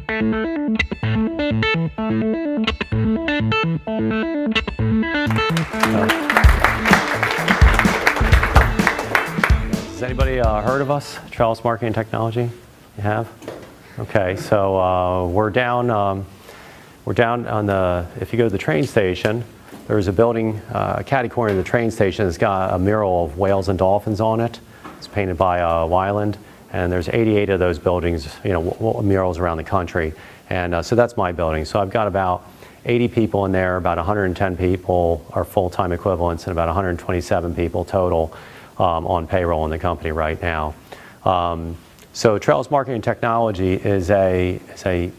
Has anybody heard of us, Trellist Marketing Technology? You have? Okay, so we're down on the, if you go to the train station, there's a building, a catty corner of the train station that's got a mural of whales and dolphins on it. It's painted by Weiland, and there's 88 of those buildings, murals around the country. And so that's my building. So I've got about 80 people in there, about 110 people are full-time equivalents, and about 127 people total on payroll in the company right now. So Trellist Marketing Technology is a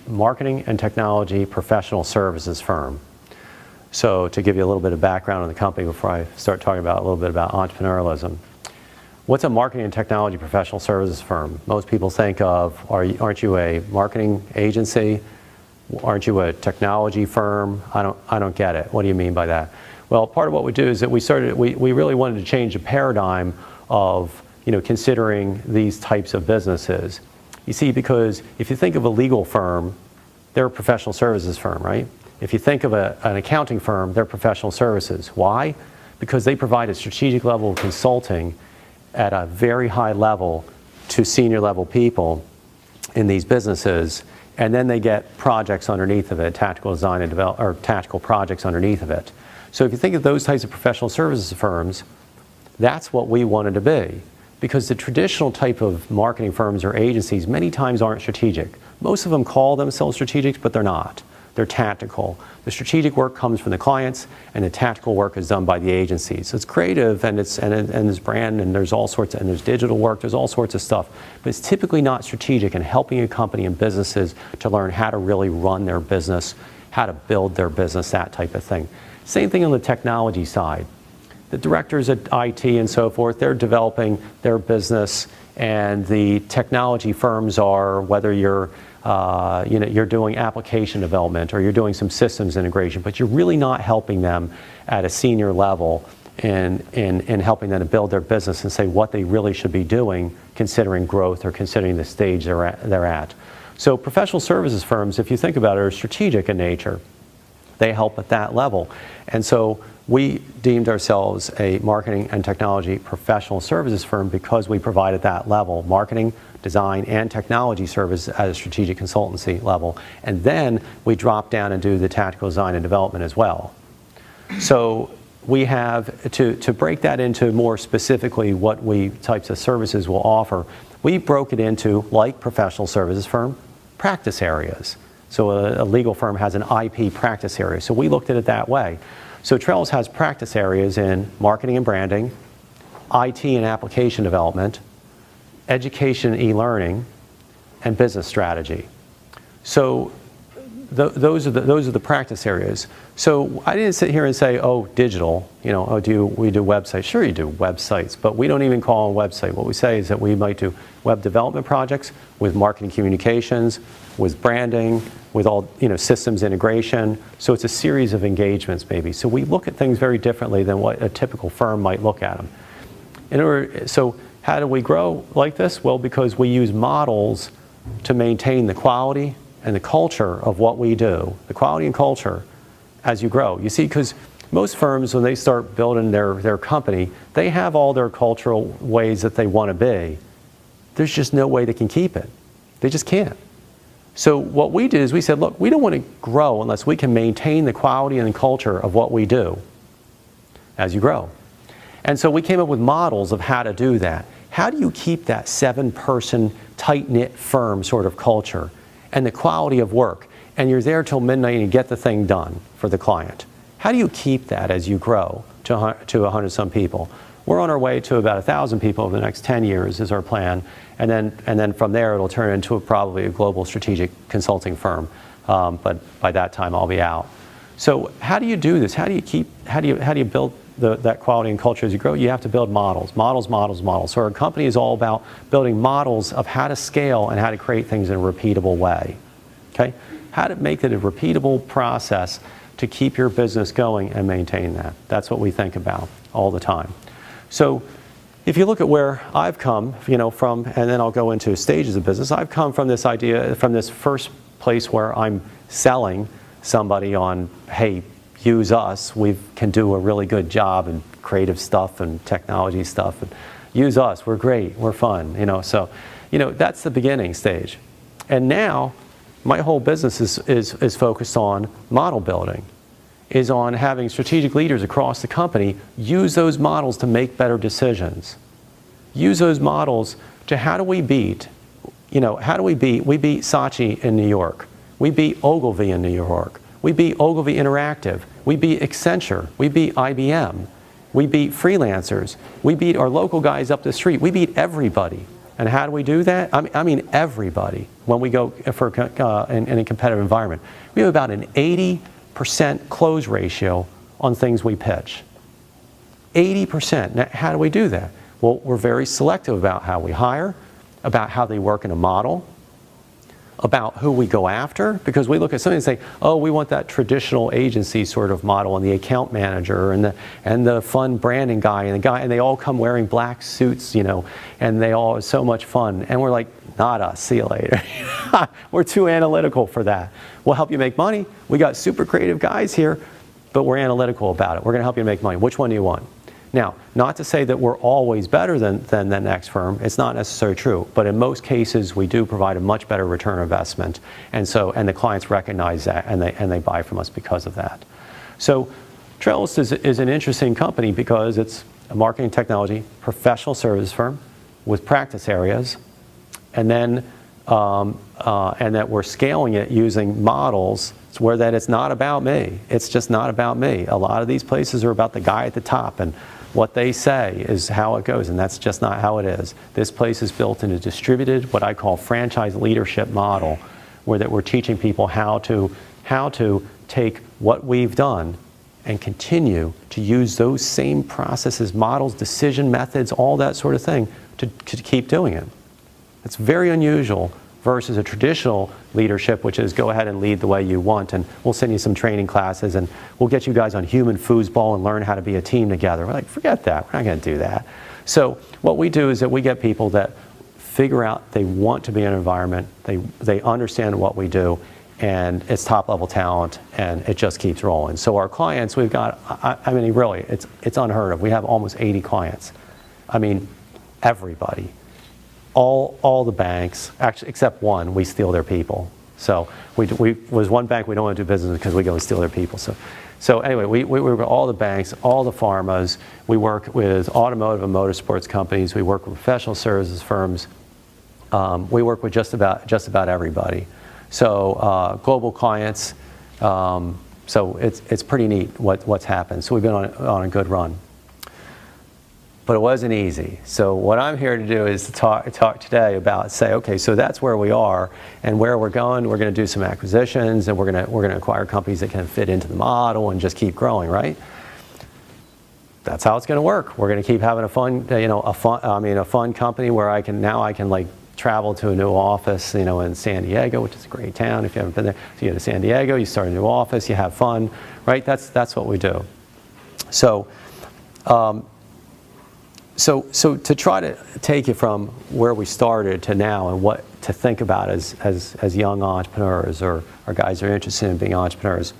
marketing and technology professional services firm. So to give you a little bit of background on the company before I start talking about a little bit about entrepreneurialism. What's a marketing and technology professional services firm? Most people think of, aren't you a marketing agency? Aren't you a technology firm? I don't get it. What do you mean by that? Well, part of what we do is that we really wanted to change the paradigm of considering these types of businesses. You see, because if you think of a legal firm, they're a professional services firm, right? If you think of an accounting firm, they're professional services. Why? Because they provide a strategic level of consulting at a very high level to senior level people in these businesses, and then they get projects underneath of it, tactical design and develop, or tactical projects underneath of it. So if you think of those types of professional services firms, that's what we wanted to be. Because the traditional type of marketing firms or agencies many times aren't strategic. Most of them call themselves strategic, but they're not. They're tactical. The strategic work comes from the clients, and the tactical work is done by the agencies. So it's creative, and there's brand, and there's all sorts, and there's digital work, there's all sorts of stuff. But it's typically not strategic in helping a company and businesses to learn how to really run their business, how to build their business, that type of thing. Same thing on the technology side. The directors at IT and so forth, they're developing their business, and the technology firms are, whether you're doing application development or you're doing some systems integration, but you're really not helping them at a senior level in helping them to build their business and say what they really should be doing considering growth or considering the stage they're at. So professional services firms, if you think about it, are strategic in nature. They help at that level. And so we deemed ourselves a marketing and technology professional services firm because we provide at that level marketing, design, and technology service at a strategic consultancy level. And then we drop down and do the tactical design and development as well. So we have, to break that into more specifically what types of services we'll offer, we broke it into, like professional services firm, practice areas. So a legal firm has an IP practice area. So we looked at it that way. So Trellist has practice areas in marketing and branding, IT and application development, education and e-learning, and business strategy. So those are the practice areas. So I didn't sit here and say, oh, digital, we do websites. Sure, you do websites, but we don't even call them website. What we say is that we might do web development projects with marketing communications, with branding, with all systems integration. So it's a series of engagements maybe. So we look at things very differently than what a typical firm might look at them. So how do we grow like this? Well, because we use models to maintain the quality and the culture of what we do, the quality and culture as you grow. You see, because most firms, when they start building their company, they have all their cultural ways that they want to be. There's just no way they can keep it. They just can't. So what we did is we said, look, we don't want to grow unless we can maintain the quality and the culture of what we do as you grow. And so we came up with models of how to do that. How do you keep that 7-person, tight-knit firm sort of culture and the quality of work? And you're there till midnight and you get the thing done for the client. How do you keep that as you grow to 100-some people? We're on our way to about 1,000 people over the next 10 years is our plan. And then from there it'll turn into probably a global strategic consulting firm. But by that time I'll be out. So how do you do this? How do you build that quality and culture as you grow? You have to build models. So our company is all about building models of how to scale and how to create things in a repeatable way. Okay? How to make it a repeatable process to keep your business going and maintain that. That's what we think about all the time. So if you look at where I've come, from, and then I'll go into stages of business, I've come from this idea, from this first place where I'm selling somebody on, hey, use us, we can do a really good job in creative stuff and technology stuff, and use us, we're great, we're fun, so that's the beginning stage. And now my whole business is focused on model building, is on having strategic leaders across the company use those models to make better decisions. Use those models to how do we beat we beat Saatchi in New York. We beat Ogilvy in New York. We beat Ogilvy Interactive. We beat Accenture. We beat IBM. We beat freelancers. We beat our local guys up the street. We beat everybody. And how do we do that? I mean everybody when we go in a competitive environment. We have about an 80% close ratio on things we pitch. 80%. Now, how do we do that? Well, we're very selective about how we hire, about how they work in a model, about who we go after, because we look at something and say, oh, we want that traditional agency sort of model, and the account manager and the fun branding guy and they all come wearing black suits, and they all, it's so much fun. And we're like, not us, see you later. We're too analytical for that. We'll help you make money. We got super creative guys here, but we're analytical about it. We're gonna help you make money. Which one do you want? Now, not to say that we're always better than the next firm. It's not necessarily true. But in most cases, we do provide a much better return on investment. And the clients recognize that, and they buy from us because of that. So Trellist is an interesting company because it's a marketing technology professional service firm with practice areas. And then and that we're scaling it using models where that it's not about me. It's just not about me. A lot of these places are about the guy at the top, and what they say is how it goes, and that's just not how it is. This place is built in a distributed, what I call franchise leadership model, where that we're teaching people how to take what we've done and continue to use those same processes, models, decision methods, all that sort of thing to keep doing it. It's very unusual versus a traditional leadership, which is go ahead and lead the way you want, and we'll send you some training classes, and we'll get you guys on human foosball and learn how to be a team together. We're like, forget that. We're not going to do that. So what we do is that we get people that figure out they want to be in an environment, they understand what we do, and it's top-level talent, and it just keeps rolling. So our clients, we've got, I mean, really, it's unheard of. We have almost 80 clients. I mean, everybody. All the banks, actually, except one, we steal their people. So we was one bank we don't want to do business with because we go and steal their people. So anyway, we work with all the banks, all the pharmas. We work with automotive and motorsports companies. We work with professional services firms. We work with just about everybody. So global clients. So it's pretty neat what's happened. So we've been on a good run. But it wasn't easy. So what I'm here to do is to talk today about, say, okay, so that's where we are and where we're going. We're going to do some acquisitions, and we're going to acquire companies that can fit into the model and just keep growing, right? That's how it's going to work. We're going to keep having a fun company where I can like travel to a new office, in San Diego, which is a great town. If you haven't been there, so you go to San Diego, you start a new office, you have fun, right? That's what we do. So. So to try to take you from where we started to now and what to think about as young entrepreneurs or guys that are interested in being entrepreneurs,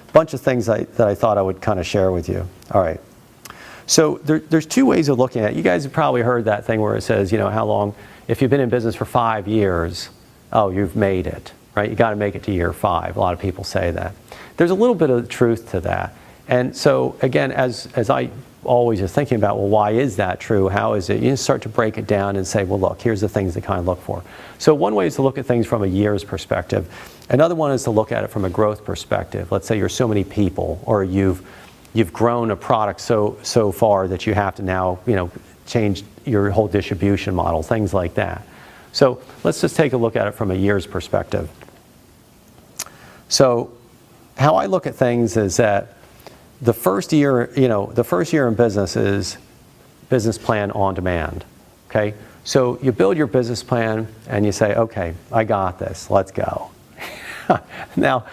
a bunch of things that I thought I would kind of share with you. All right. So there's two ways of looking at it. You guys have probably heard that thing where it says, how long, if you've been in business for 5 years, oh, you've made it, right? You got to make it to year 5. A lot of people say that. There's a little bit of truth to that. And so again, as I always are thinking about, well, why is that true? How is it? You start to break it down and say, well, look, here's the things to kind of look for. So one way is to look at things from a year's perspective. Another one is to look at it from a growth perspective. Let's say you're so many people, or you've grown a product so far that you have to now, change your whole distribution model, things like that. So let's just take a look at it from a year's perspective. So how I look at things is that the first year in business is business plan on demand, okay? So you build your business plan and you say, okay, I got this, let's go. Now,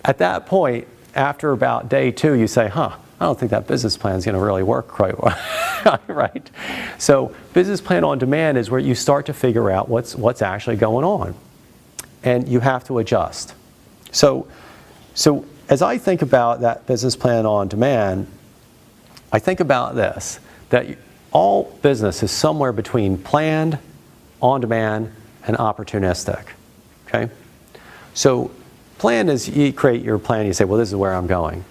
at that point, after about day 2, you say, I don't think that business plan is going to really work quite well, right? So business plan on demand is where you start to figure out what's actually going on. and you have to adjust. So as I think about that business plan on demand, I think about this, that all business is somewhere between planned, on demand, and opportunistic, okay? So planned is you create your plan, you say, well, this is where I'm going.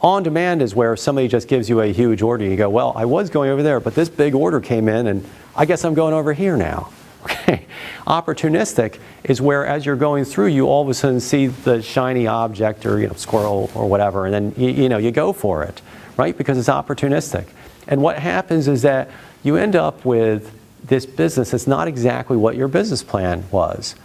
On demand is where somebody just gives you a huge order, and you go, well, I was going over there, but this big order came in, and I guess I'm going over here now. Okay. Opportunistic is where, as you're going through, you all of a sudden see the shiny object or squirrel or whatever, and then you go for it, right? Because it's opportunistic. And what happens is that you end up with this business that's not exactly what your business plan was.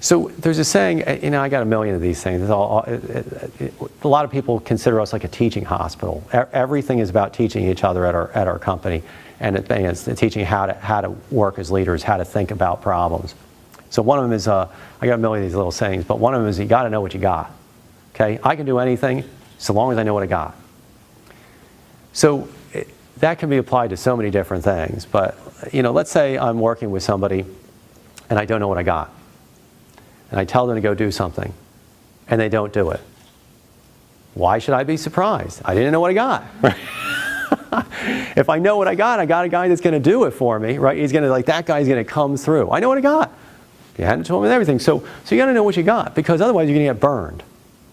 So there's a saying, I got a million of these things. A lot of people consider us like a teaching hospital. Everything is about teaching each other at our company, and it's teaching how to work as leaders, how to think about problems. So one of them is, I got a million of these little sayings, but one of them is you got to know what you got. Okay, I can do anything so long as I know what I got. So that can be applied to so many different things. But let's say I'm working with somebody and I don't know what I got. And I tell them to go do something, and they don't do it. Why should I be surprised? I didn't know what I got. If I know what I got a guy that's going to do it for me, right? He's going to, that guy's going to come through. I know what I got. You hadn't told me everything. So you got to know what you got, because otherwise you're going to get burned,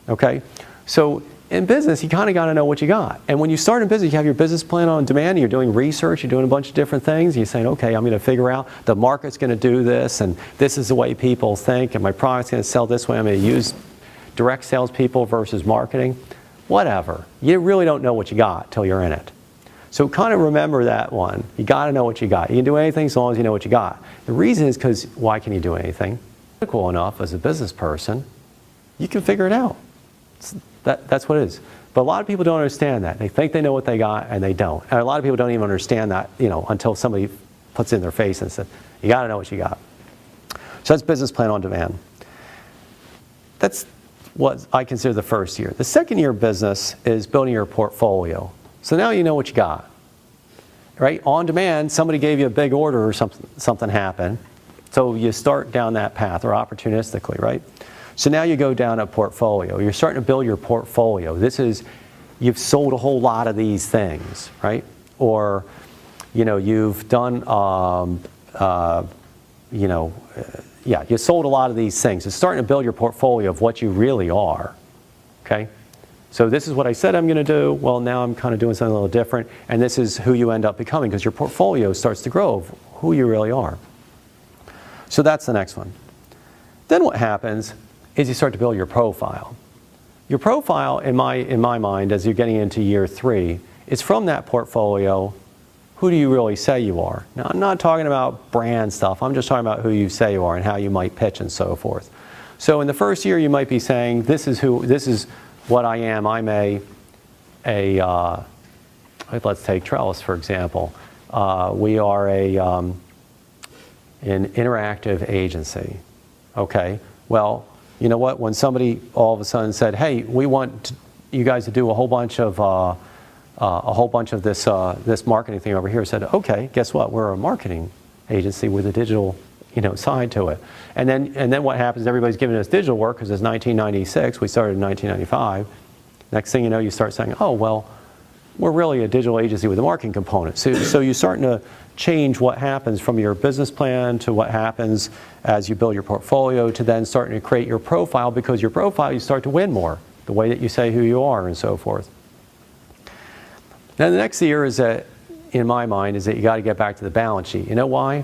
okay? So in business, you kind of got to know what you got. And when you start in business, you have your business plan on demand, and you're doing research, you're doing a bunch of different things, and you're saying, okay, I'm going to figure out the market's going to do this, and this is the way people think, and my product's going to sell this way, I'm going to use direct salespeople versus marketing, whatever. You really don't know what you got till you're in it. So kind of remember that one. You got to know what you got. You can do anything as long as you know what you got. The reason is because why can you do anything? Cool enough as a business person, you can figure it out. That's what it is. But a lot of people don't understand that. They think they know what they got, and they don't. And a lot of people don't even understand that, until somebody puts it in their face and says, you got to know what you got. So that's business plan on demand. That's what I consider the first year. The second year of business is building your portfolio. So now you know what you got, right? On demand, somebody gave you a big order or something happened. So you start down that path, or opportunistically, right? So now you go down a portfolio. You're starting to build your portfolio. This is, you've sold a whole lot of these things, right? Or, you've done, you sold a lot of these things. It's starting to build your portfolio of what you really are, okay? So this is what I said I'm going to do. Well, now I'm kind of doing something a little different, and this is who you end up becoming, because your portfolio starts to grow of who you really are. So that's the next one. Then what happens is you start to build your profile. Your profile, in my mind, as you're getting into year 3, is from that portfolio, who do you really say you are? Now, I'm not talking about brand stuff. I'm just talking about who you say you are and how you might pitch and so forth. So in the first year, you might be saying, this is what I am. I'm let's take Trellist, for example. We are an interactive agency. Okay, well, you know what? When somebody all of a sudden said, "Hey, we want you guys to do a whole bunch of this marketing thing over here," said, "Okay, guess what? We're a marketing agency with a digital, side to it." And then what happens? Everybody's giving us digital work because it's 1996. We started in 1995. Next thing you know, you start saying, "Oh, well, we're really a digital agency with a marketing component." So you're starting to change what happens from your business plan to what happens as you build your portfolio to then starting to create your profile, because your profile, you start to win more, the way that you say who you are and so forth. Now the next year is that, in my mind, is that you got to get back to the balance sheet. You know why?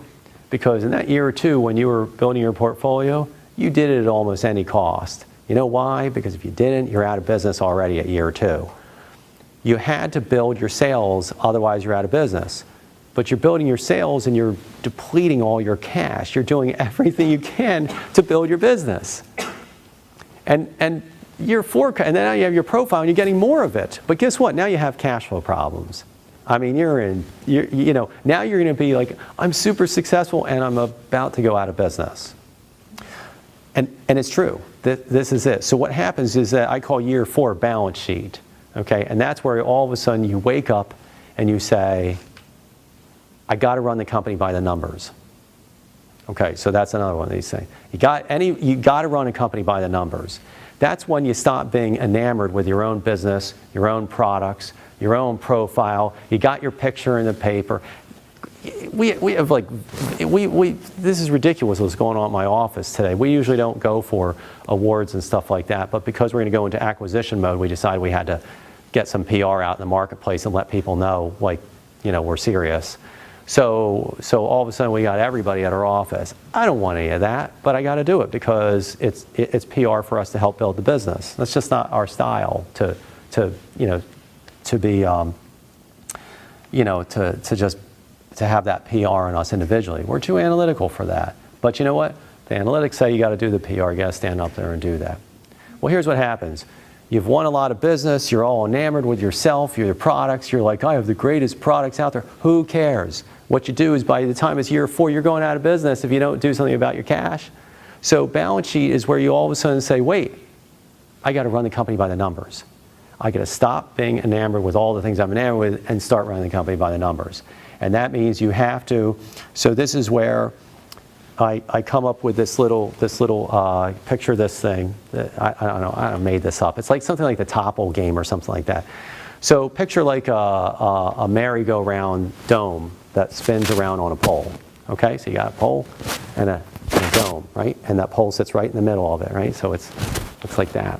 Because in that year or two when you were building your portfolio, you did it at almost any cost. You know why? Because if you didn't, you're out of business already at year 2. You had to build your sales, otherwise you're out of business. But you're building your sales and you're depleting all your cash. You're doing everything you can to build your business. And year 4, and then now you have your profile and you're getting more of it. But guess what? Now you have cash flow problems. I mean, now you're going to be like, I'm super successful and I'm about to go out of business. And it's true. This is it. So what happens is that I call year 4 balance sheet. Okay, and that's where all of a sudden you wake up and you say, I got to run the company by the numbers. Okay, so that's another one of these things. You got to run a company by the numbers. That's when you stop being enamored with your own business, your own products, your own profile. You got your picture in the paper. We have like, this is ridiculous what's going on in my office today. We usually don't go for awards and stuff like that, but because we're going to go into acquisition mode, we decided we had to get some PR out in the marketplace and let people know, like, you know, we're serious. So all of a sudden we got everybody at our office. I don't want any of that, but I got to do it because it's PR for us to help build the business. That's just not our style to have that PR on us individually. We're too analytical for that. But you know what? The analytics say you got to do the PR. You got to stand up there and do that. Well, here's what happens. You've won a lot of business. You're all enamored with yourself, your products. You're like, I have the greatest products out there. Who cares? What you do is by the time it's year 4, you're going out of business if you don't do something about your cash. So balance sheet is where you all of a sudden say, wait, I got to run the company by the numbers. I got to stop being enamored with all the things I'm enamored with and start running the company by the numbers. And that means you have to, so this is where I come up with this little picture this thing. I don't know, I made this up. It's like something like the Topple game or something like that. So picture like a merry-go-round dome that spins around on a pole. Okay, so you got a pole and a dome, right? And that pole sits right in the middle of it, right? So it looks like that.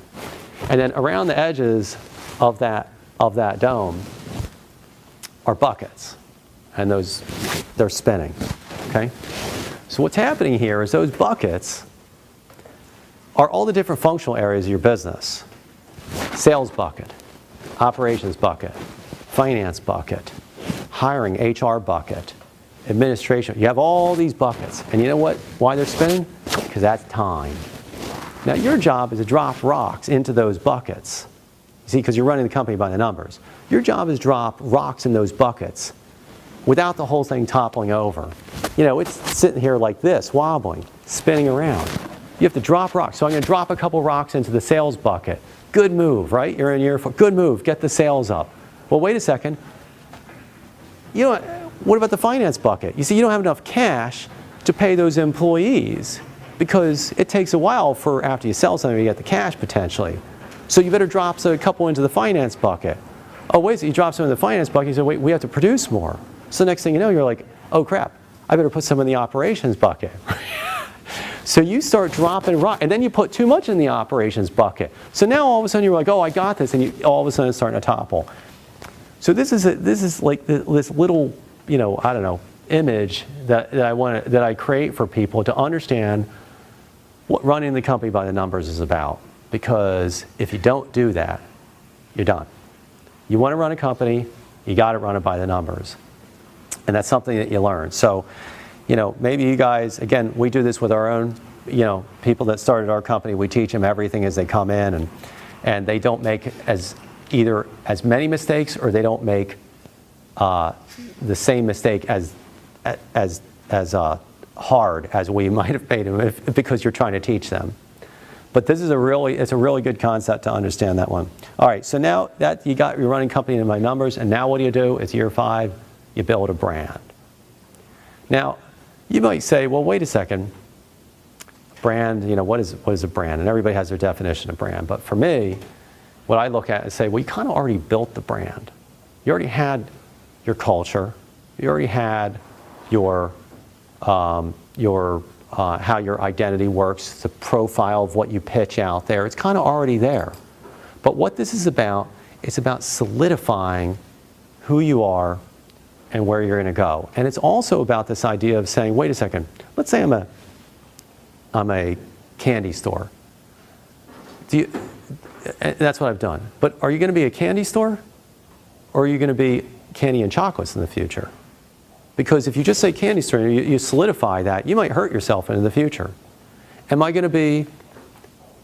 And then around the edges of that dome are buckets. And they're spinning, okay? So what's happening here is those buckets are all the different functional areas of your business. Sales bucket, operations bucket, finance bucket, hiring, HR bucket, administration. You have all these buckets. And you know what? Why they're spinning? Because that's time. Now your job is to drop rocks into those buckets. You see, because you're running the company by the numbers. Your job is to drop rocks in those buckets without the whole thing toppling over. You know, it's sitting here like this, wobbling, spinning around. You have to drop rocks. So I'm going to drop a couple rocks into the sales bucket. Good move, right? You're in year 4. Good move. Get the sales up. Well, wait a second. You know what about the finance bucket? You see, you don't have enough cash to pay those employees because it takes a while for after you sell something to get the cash potentially. So you better drop a couple into the finance bucket. Oh, wait, so you drop some in the finance bucket. You say, wait, we have to produce more. So next thing you know, you're like, oh crap, I better put some in the operations bucket. So you start dropping rock, and then you put too much in the operations bucket. So now all of a sudden you're like, oh, I got this, and all of a sudden it's starting to topple. So this is like this little, you know, I don't know, image that I create for people to understand what running the company by the numbers is about. Because if you don't do that, you're done. You want to run a company, you got to run it by the numbers. And that's something that you learn. So, you know, maybe you guys, again, we do this with our own, you know, people that started our company. We teach them everything as they come in, and they don't make either as many mistakes or they don't make the same mistake as hard as we might have made them because you're trying to teach them. But this is it's a really good concept to understand that one. All right, so now that you're running company in my numbers, and now what do you do? It's year 5, you build a brand. Now, you might say, well, wait a second. Brand, you know, what is a brand? And everybody has their definition of brand. But for me, what I look at is say, well, you kind of already built the brand. You already had your culture. You already had your how your identity works, the profile of what you pitch out there. It's kind of already there. But what this is about, it's about solidifying who you are and where you're going to go. And it's also about this idea of saying, wait a second, let's say I'm a candy store. That's what I've done. But are you going to be a candy store? Or are you going to be candy and chocolates in the future? Because if you just say candy store and you solidify that, you might hurt yourself in the future. Am I going to be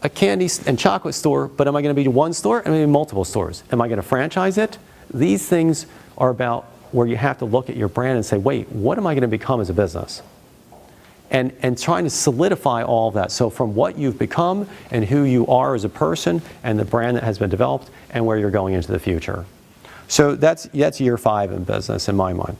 a candy and chocolate store, but am I going to be one store? Am I going to be multiple stores? Am I going to franchise it? These things are about where you have to look at your brand and say, wait, what am I going to become as a business? And trying to solidify all of that. So from what you've become and who you are as a person and the brand that has been developed and where you're going into the future. So that's year 5 in business in my mind.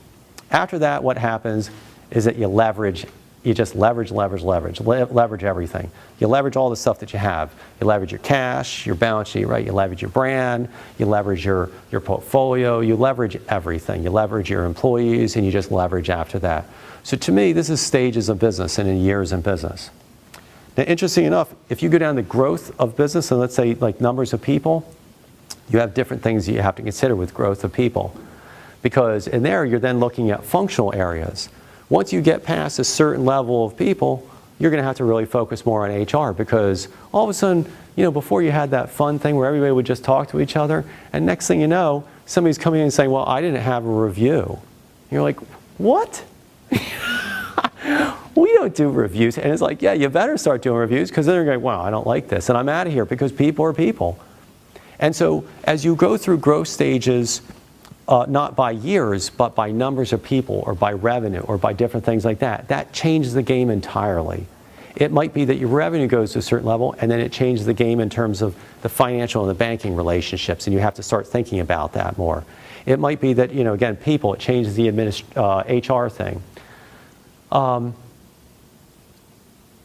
After that, what happens is that you leverage you just leverage everything. You leverage all the stuff that you have. You leverage your cash, your balance sheet, right? You leverage your brand, you leverage your portfolio, you leverage everything. You leverage your employees, and you just leverage after that. So to me, this is stages of business and in years in business. Now, interesting enough, if you go down the growth of business, and let's say like numbers of people, you have different things that you have to consider with growth of people. Because in there, you're then looking at functional areas. Once you get past a certain level of people, you're going to have to really focus more on HR, because all of a sudden, before you had that fun thing where everybody would just talk to each other, and next thing you know, somebody's coming in and saying, well, I didn't have a review. You're like, what? We don't do reviews. And it's like, yeah, you better start doing reviews, because then you're going, wow, I don't like this, and I'm out of here, because people are people. And so as you go through growth stages, not by years, but by numbers of people, or by revenue, or by different things like that, that changes the game entirely. It might be that your revenue goes to a certain level, and then it changes the game in terms of the financial and the banking relationships, and you have to start thinking about that more. It might be that, again, people, it changes the HR thing.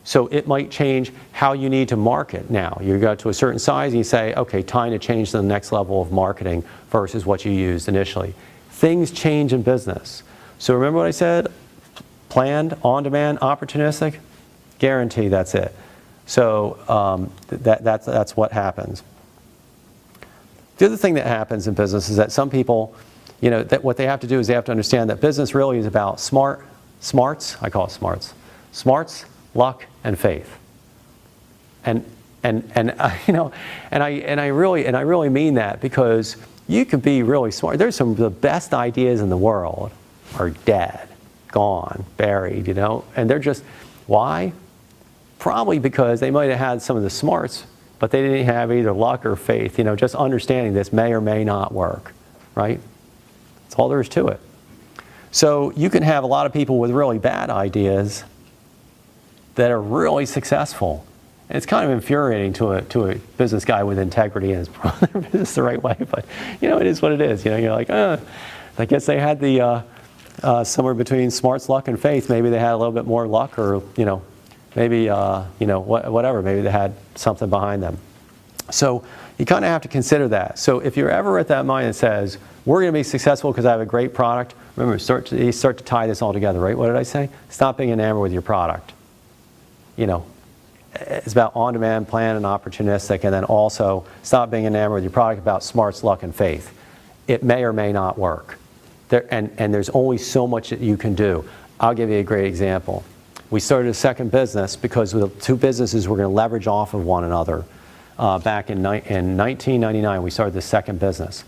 So it might change how you need to market now. You got to a certain size and you say, okay, time to change to the next level of marketing versus what you used initially. Things change in business. So remember what I said? Planned, on-demand, opportunistic? Guarantee that's it. So that's what happens. The other thing that happens in business is that some people, that what they have to do is they have to understand that business really is about smarts, I call it smarts, luck, and faith. And I really mean that, because you can be really smart. There's some of the best ideas in the world are dead, gone, buried, and they're just, why? Probably because they might have had some of the smarts, but they didn't have either luck or faith. Just understanding this may or may not work, right? That's all there is to it. So you can have a lot of people with really bad ideas that are really successful. And it's kind of infuriating to a business guy with integrity and has run their business the right way, but it is what it is. You're like, I guess they had the somewhere between smarts, luck, and faith. Maybe they had a little bit more luck, or maybe whatever. Maybe they had something behind them. So you kind of have to consider that. So if you're ever at that mind that says, we're going to be successful because I have a great product, remember, you start to tie this all together, right? What did I say? Stop being enamored with your product. It's about on-demand, planned, and opportunistic, and then also stop being enamored with your product, about smarts, luck, and faith. It may or may not work. And there's only so much that you can do. I'll give you a great example. We started a second business because the two businesses were going to leverage off of one another. Back in 1999, we started the second business.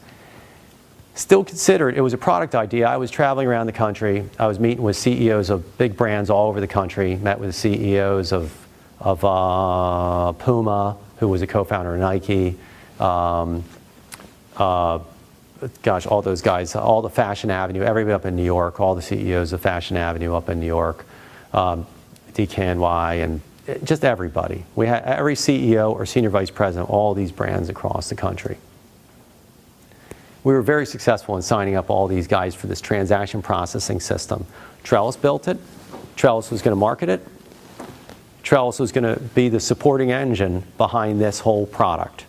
Still considered, it was a product idea. I was traveling around the country. I was meeting with CEOs of big brands all over the country. Met with CEOs of Puma, who was a co-founder of Nike. All those guys, all the Fashion Avenue, everybody up in New York, all the CEOs of Fashion Avenue up in New York, DKNY, and just everybody. We had every CEO or senior vice president, all these brands across the country. We were very successful in signing up all these guys for this transaction processing system. Trellist built it. Trellist was going to market it. Trellist was going to be the supporting engine behind this whole product.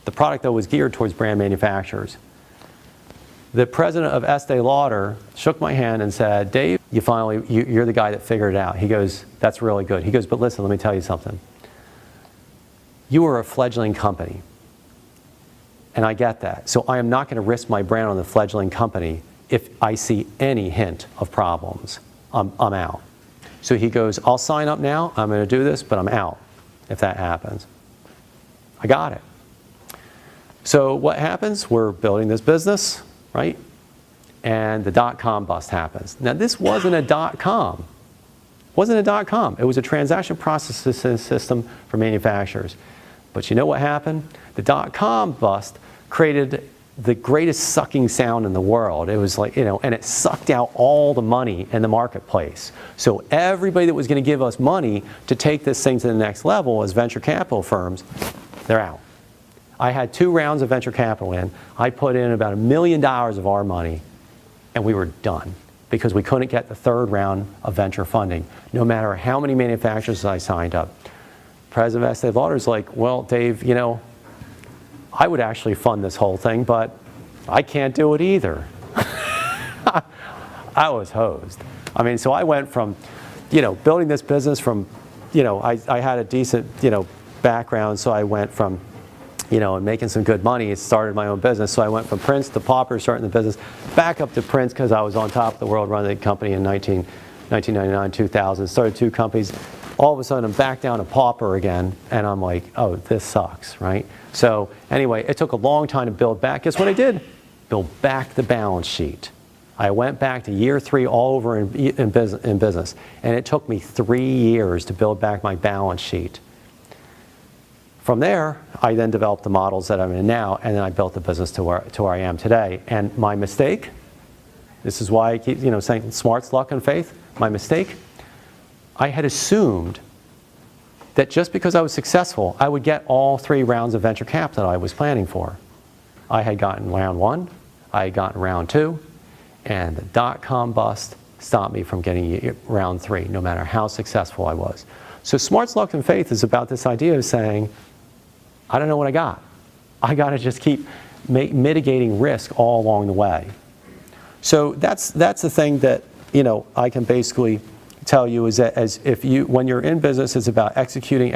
The product, though, was geared towards brand manufacturers. The president of Estee Lauder shook my hand and said, Dave, you're the guy that figured it out. He goes, that's really good. He goes, but listen, let me tell you something. You are a fledgling company. And I get that. So I am not going to risk my brand on the fledgling company if I see any hint of problems. I'm out. So he goes, I'll sign up now. I'm going to do this, but I'm out if that happens. I got it. So what happens? We're building this business, right? And the dot-com bust happens. Now, this wasn't a dot-com. It wasn't a dot-com. It was a transaction processing system for manufacturers. But you know what happened? The dot-com bust created the greatest sucking sound in the world. It was like, and it sucked out all the money in the marketplace. So everybody that was going to give us money to take this thing to the next level as venture capital firms, they're out. I had 2 rounds of venture capital in. I put in about $1 million of our money, and we were done. because we couldn't get the third round of venture funding, no matter how many manufacturers I signed up. President of Estee Lauder's like, well, Dave, you know, I would actually fund this whole thing, but I can't do it either. I was hosed. I mean, so I went from, you know, building this business from, you know, I had a decent, you know, background, so I went from, you know, and making some good money, started my own business. So I went from Prince to pauper, starting the business, back up to Prince because I was on top of the world running the company in 1999, 2000, started 2 companies. All of a sudden I'm back down to pauper again, and I'm like, oh, this sucks, right? So anyway, it took a long time to build back. Guess what I did? Build back the balance sheet. I went back to year 3 all over in business, and it took me 3 years to build back my balance sheet. From there, I then developed the models that I'm in now, and then I built the business to where I am today. And my mistake, this is why I keep, you know, saying smarts, luck, and faith. My mistake, I had assumed that just because I was successful, I would get all 3 rounds of venture cap that I was planning for. I had gotten round 1, I had gotten round 2, and the dot-com bust stopped me from getting round 3, no matter how successful I was. So smarts, luck, and faith is about this idea of saying, I don't know what I got. I got to just keep mitigating risk all along the way. So that's the thing that, you know, I can basically tell you is that when you're in business, it's about executing,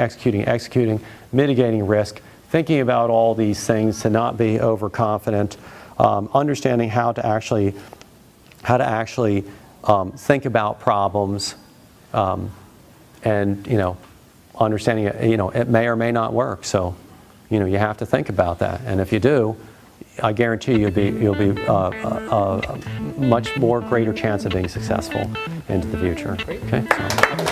mitigating risk, thinking about all these things to not be overconfident, understanding how to actually think about problems, and, you know, understanding, you know, it may or may not work. So, you know, you have to think about that. And if you do, I guarantee you'll be a much more greater chance of being successful into the future. Okay. So.